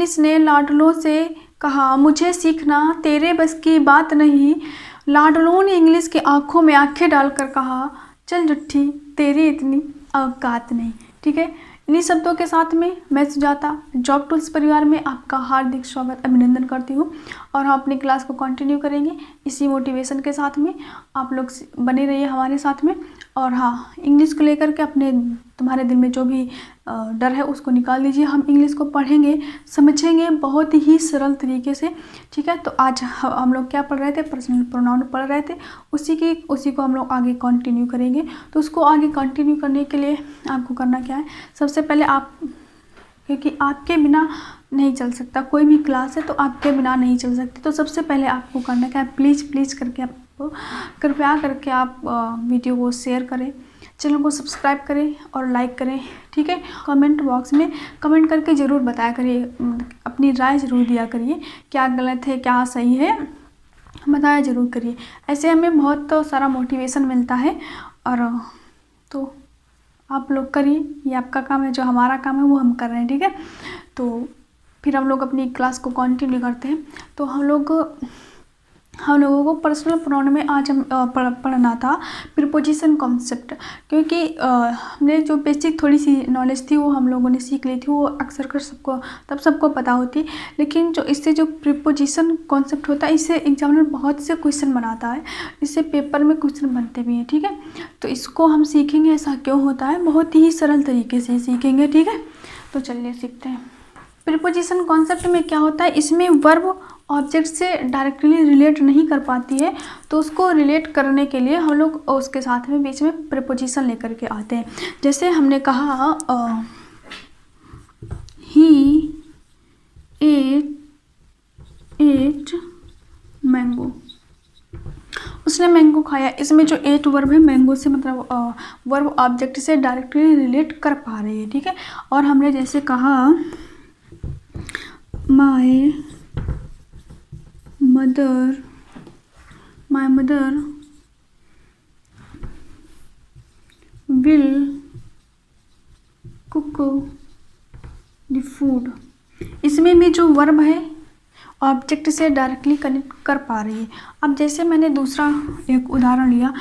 मनीष ने लाडलो से कहा, मुझे सीखना तेरे बस की बात नहीं। लाडलो ने इंग्लिश की आंखों में आंखें डालकर कहा, चल जुट्ठी, तेरी इतनी औकात नहीं। ठीक है, इन्हीं शब्दों के साथ में मैं सुजाता जॉब टूल्स परिवार में आपका हार्दिक स्वागत अभिनंदन करती हूँ। और हम अपनी क्लास को कंटिन्यू करेंगे इसी मोटिवेशन के साथ में। आप लोग बने रहिए हमारे साथ में। और हाँ, इंग्लिश को लेकर के तुम्हारे दिल में जो भी डर है उसको निकाल दीजिए। हम इंग्लिश को पढ़ेंगे, समझेंगे बहुत ही सरल तरीके से। ठीक है, तो आज हम लोग क्या पढ़ रहे थे, पर्सनल प्रोनाउन पढ़ रहे थे। उसी को हम लोग आगे कंटिन्यू करेंगे। तो उसको आगे कंटिन्यू करने के लिए आपको करना क्या है, सबसे पहले क्योंकि आपके बिना नहीं चल सकता, कोई भी क्लास है तो आपके बिना नहीं चल सकती। तो सबसे पहले आपको करना क्या है, प्लीज़ करके आपको कृपया करके आप वीडियो को शेयर करें, चैनल को सब्सक्राइब करें और लाइक करें। ठीक है, कमेंट बॉक्स में कमेंट करके ज़रूर बताया करिए, अपनी राय ज़रूर दिया करिए, क्या गलत है क्या सही है बताया ज़रूर करिए। ऐसे हमें बहुत सारा मोटिवेशन मिलता है। और तो आप लोग करिए, ये आपका काम है, जो हमारा काम है वो हम कर रहे हैं। ठीक है, तो फिर हम लोग अपनी क्लास को कंटिन्यू करते हैं। तो हम लोगों को पर्सनल प्रोनाउन में आज हम पढ़ना था प्रीपोजिशन कॉन्सेप्ट। क्योंकि हमने जो बेसिक थोड़ी सी नॉलेज थी वो हम लोगों ने सीख ली थी, वो अक्सर कर सबको पता होती। लेकिन जो इससे जो प्रीपोजिशन कॉन्सेप्ट होता है, इससे एग्जामिनर बहुत से क्वेश्चन बनाता है, इससे पेपर में क्वेश्चन बनते भी हैं। ठीक है, तो इसको हम सीखेंगे ऐसा क्यों होता है, बहुत ही सरल तरीके से सीखेंगे। ठीक है, तो चलिए सीखते हैं। प्रीपोजिशन कॉन्सेप्ट में क्या होता है, इसमें वर्ब ऑब्जेक्ट से डायरेक्टली रिलेट नहीं कर पाती है, तो उसको रिलेट करने के लिए हम लोग उसके साथ में बीच में प्रीपोजिशन लेकर के आते हैं। जैसे हमने कहा ही एट मैंगो, उसने मैंगो खाया। इसमें जो एट वर्ब है मैंगो से मतलब वर्ब ऑब्जेक्ट से डायरेक्टली रिलेट कर पा रही है। ठीक है, और हमने जैसे कहा my mother will cook the food, इसमें भी जो वर्ब है ऑब्जेक्ट से डायरेक्टली कनेक्ट कर पा रही है। अब जैसे मैंने दूसरा एक उदाहरण लिया,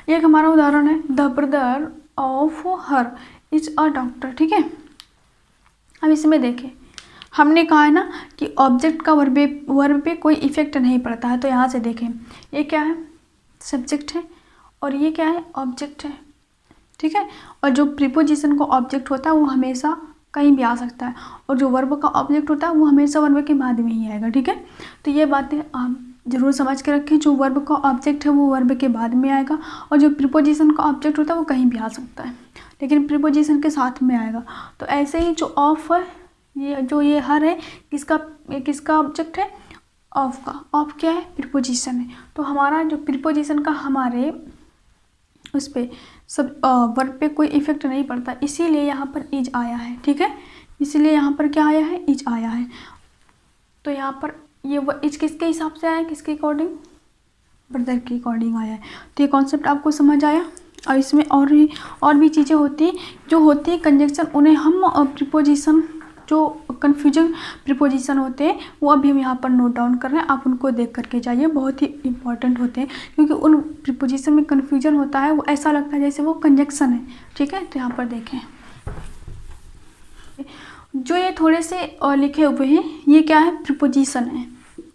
एक हमारा उदाहरण है the brother of her is a doctor, ठीक है। अब इसमें देखें, हमने कहा है ना कि ऑब्जेक्ट का वर्ब पे कोई इफेक्ट नहीं पड़ता है। तो यहाँ से देखें, ये क्या है, सब्जेक्ट है, और ये क्या है, ऑब्जेक्ट है, ठीक है। और जो प्रीपोजिशन का ऑब्जेक्ट होता है वो हमेशा कहीं भी आ सकता है, और जो वर्ब का ऑब्जेक्ट होता है वो हमेशा वर्ब के बाद में ही आएगा, ठीक है। तो ये बातें आप जरूर समझ के रखें, जो वर्ब का ऑब्जेक्ट है वो वर्ब के बाद में आएगा, और जो प्रीपोजिशन का ऑब्जेक्ट होता है वो कहीं भी आ सकता है, लेकिन प्रीपोजिशन के साथ में आएगा। तो ऐसे ही जो ऑफ है, ये हर है, किसका ऑब्जेक्ट है, ऑफ का। ऑफ क्या है, प्रीपोजिशन है। तो हमारा जो प्रीपोजिशन का हमारे उस पर सब वर्ब पे कोई इफेक्ट नहीं पड़ता, इसीलिए यहाँ पर इज आया है, ठीक है। इसीलिए यहाँ पर क्या आया है, इज आया है। तो यहाँ पर ये इज किसके हिसाब से आया है, किसके अकॉर्डिंग, ब्रदर के अकॉर्डिंग आया है। तो ये कॉन्सेप्ट आपको समझ आया। और इसमें और भी चीज़ें होती हैं जो होती है कंजक्शन, उन्हें हम प्रीपोजिशन, जो कन्फ्यूजन प्रीपोजिशन होते हैं वो अभी हम यहाँ पर नोट डाउन कर रहे हैं, आप उनको देख करके जाइए, बहुत ही इंपॉर्टेंट होते हैं, क्योंकि उन प्रीपोजिशन में कन्फ्यूजन होता है, वो ऐसा लगता है जैसे वो कंजक्शन है, ठीक है। तो यहाँ पर देखें, जो ये थोड़े से लिखे हुए हैं, ये क्या है, प्रीपोजिशन है,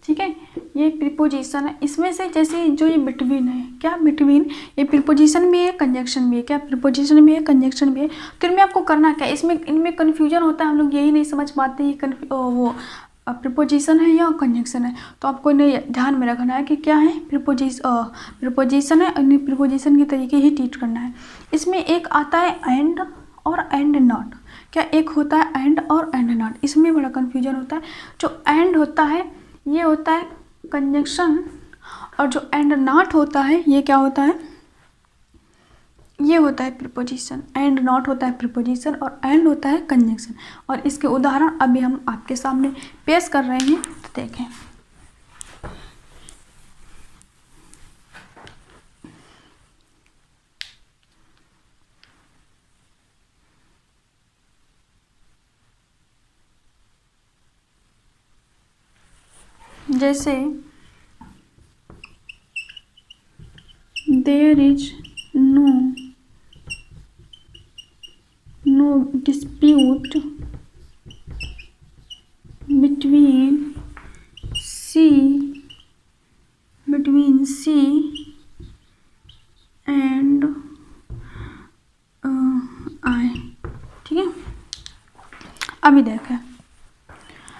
ठीक है। ये प्रीपोजिशन है। इसमें से जैसे जो ये बिटवीन है, क्या बिटवीन, ये प्रीपोजिशन भी है, कंजक्शन भी है, क्या प्रीपोजिशन भी है, कंजक्शन भी है। तो इनमें आपको करना क्या है, इनमें कन्फ्यूजन होता है, हम लोग यही नहीं समझ पाते ये वो प्रीपोजिशन है या कंजक्शन है। तो आपको इन्हें ध्यान में रखना है कि क्या है, प्रीपोजिशन है, इन्हें प्रीपोजिशन के तरीके ही ट्रीट करना है। इसमें एक आता है एंड और एंड नॉट। क्या एक होता है एंड और एंड नॉट, इसमें बड़ा कन्फ्यूजन होता है। जो एंड होता है ये होता है कंजक्शन, और जो एंड नॉट होता है ये क्या होता है, ये होता है प्रीपोजिशन। एंड नॉट होता है प्रीपोजिशन और एंड होता है कंजक्शन। और इसके उदाहरण अभी हम आपके सामने पेश कर रहे हैं, तो देखें। जैसे there is no dispute between C and I, ठीक है। अभी देखें,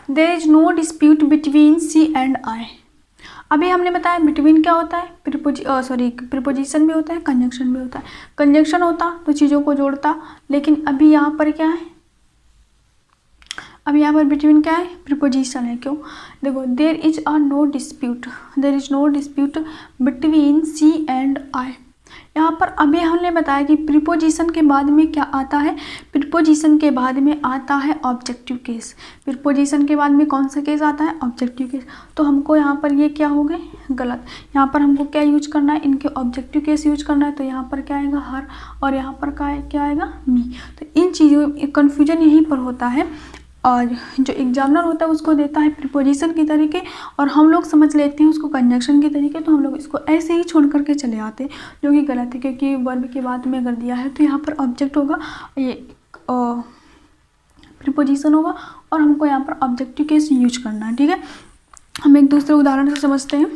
there is no dispute between C and I. अभी हमने बताया बिटवीन क्या होता है, प्रीपोजिशन भी होता है, कंजक्शन भी होता है। कंजक्शन होता तो चीज़ों को जोड़ता, लेकिन अभी यहाँ पर क्या है, अभी यहाँ पर बिटवीन क्या है, प्रीपोजिशन है। क्यों, देखो, there is no dispute between C and I. यहाँ पर अभी हमने बताया कि प्रीपोजिशन के बाद में क्या आता है, प्रीपोजिशन के बाद में आता है ऑब्जेक्टिव केस। प्रीपोजिशन के बाद में कौन सा केस आता है, ऑब्जेक्टिव केस। तो हमको यहाँ पर ये क्या हो गए, गलत। यहाँ पर हमको क्या यूज करना है, इनके ऑब्जेक्टिव केस यूज करना है। तो यहाँ पर क्या आएगा, हर, और यहाँ पर क्या आएगा, मी। तो इन चीज़ों कन्फ्यूजन यहीं पर होता है, और जो एग्जामिनर होता है उसको देता है प्रीपोजिशन के तरीके, और हम लोग समझ लेते हैं उसको कंजक्शन के तरीके। तो हम लोग इसको ऐसे ही छोड़ करके चले आते हैं, जो कि गलत है, क्योंकि वर्ब के बाद में अगर दिया है तो यहाँ पर ऑब्जेक्ट होगा, ये प्रीपोजिशन होगा, और हमको यहाँ पर ऑब्जेक्टिव केस यूज करना है, ठीक है। हम एक दूसरे उदाहरण से समझते हैं।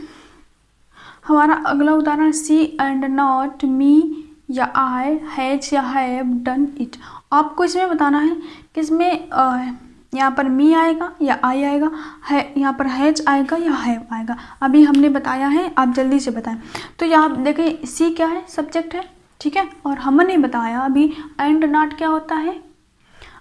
हमारा अगला उदाहरण, सी एंड नॉट मी या आई हैज या हैव डन इट। आपको इसमें बताना है कि इसमें यहाँ पर मी आएगा या आई आएगा, है यहाँ पर हैज आएगा या हैव आएगा। अभी हमने बताया है, आप जल्दी से बताएं। तो यहाँ देखिए, सी क्या है, सब्जेक्ट है, ठीक है। और हमने बताया अभी एंड नॉट क्या होता है,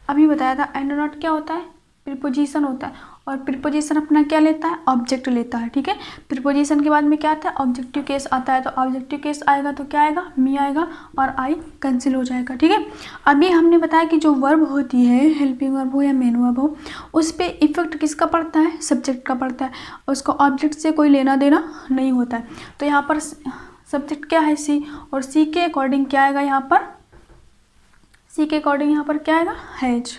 अभी बताया था एंड नॉट क्या होता है, प्रीपोजिशन होता है। और प्रीपोजिशन अपना क्या लेता है, ऑब्जेक्ट लेता है, ठीक है। प्रीपोजिशन के बाद में क्या आता है, ऑब्जेक्टिव केस आता है। तो ऑब्जेक्टिव केस आएगा तो क्या आएगा, मी आएगा, और आई कैंसिल हो जाएगा, ठीक है। अभी हमने बताया कि जो वर्ब होती है, हेल्पिंग वर्ब हो या मेन वर्ब हो, उस पर इफेक्ट किसका पड़ता है, सब्जेक्ट का पड़ता है, उसको ऑब्जेक्ट से कोई लेना देना नहीं होता है। तो यहाँ पर सब्जेक्ट क्या है, सी, और सी के अकॉर्डिंग क्या आएगा, यहाँ पर सी के अकॉर्डिंग यहाँ पर क्या आएगा, हैज,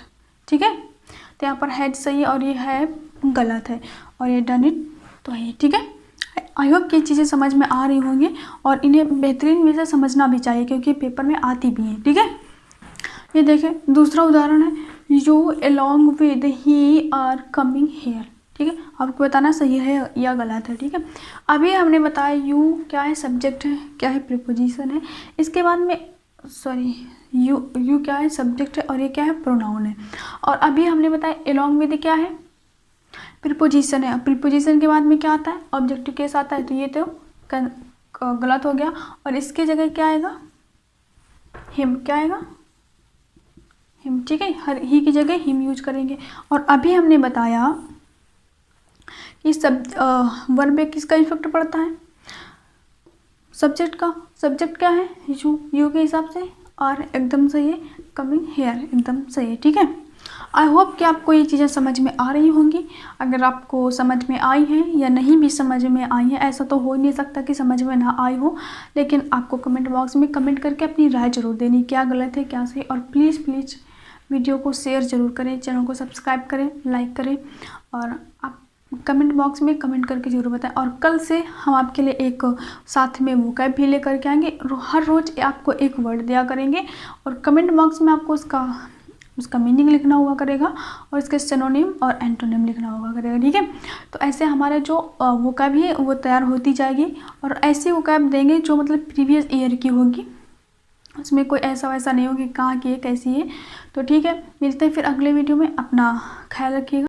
ठीक है। तो यहाँ पर हैज सही है, और ये है गलत है, और ये डन इट तो है, ठीक है। आई होप कि ये चीज़ें समझ में आ रही होंगी और इन्हें बेहतरीन वे से समझना भी चाहिए क्योंकि पेपर में आती भी हैं। ठीक है, ये देखें दूसरा उदाहरण है, you along with he are coming here. ठीक है, आपको बताना सही है या गलत है। ठीक है, अभी हमने बताया यू क्या है, सब्जेक्ट है, क्या है, प्रीपोजिशन है। इसके बाद में यू क्या है, सब्जेक्ट है, और ये क्या है, प्रोनाउन है। और अभी हमने बताया अलोंग विद क्या है, प्रीपोजिशन है। प्रीपोजिशन के बाद में क्या आता है, ऑब्जेक्टिव केस आता है, तो ये तो गलत हो गया। और इसके जगह क्या आएगा, हिम। क्या आएगा, हिम। ठीक है, हर ही की जगह हिम यूज करेंगे। और अभी हमने बताया कि वर्ब में किसका इफेक्ट पड़ता है, सब्जेक्ट का। सब्जेक्ट क्या है, यू के हिसाब से, और एकदम सही है, कमिंग हेयर एकदम सही है। ठीक है, आई होप कि आपको ये चीज़ें समझ में आ रही होंगी। अगर आपको समझ में आई हैं या नहीं भी समझ में आई हैं, ऐसा तो हो ही नहीं सकता कि समझ में ना आई हो, लेकिन आपको कमेंट बॉक्स में कमेंट करके अपनी राय जरूर देनी, क्या गलत है क्या सही। और प्लीज़ वीडियो को शेयर ज़रूर करें, चैनल को सब्सक्राइब करें, लाइक करें, और आप कमेंट बॉक्स में कमेंट करके ज़रूर बताएं। और कल से हम आपके लिए एक साथ में वोकैब भी लेकर के आएंगे। हर रोज़ आपको एक वर्ड दिया करेंगे और कमेंट बॉक्स में आपको उसका मीनिंग लिखना हुआ करेगा और इसके सिनोनिम और एंटोनिम लिखना हुआ करेगा। ठीक है, तो ऐसे हमारे जो वोकैब है वो तैयार होती जाएगी और ऐसी वोकैब देंगे जो मतलब प्रीवियस ईयर की होगी, उसमें कोई ऐसा वैसा नहीं होगी कहाँ की है कैसी है। तो ठीक है, मिलते हैं फिर अगले वीडियो में। अपना ख्याल रखिएगा।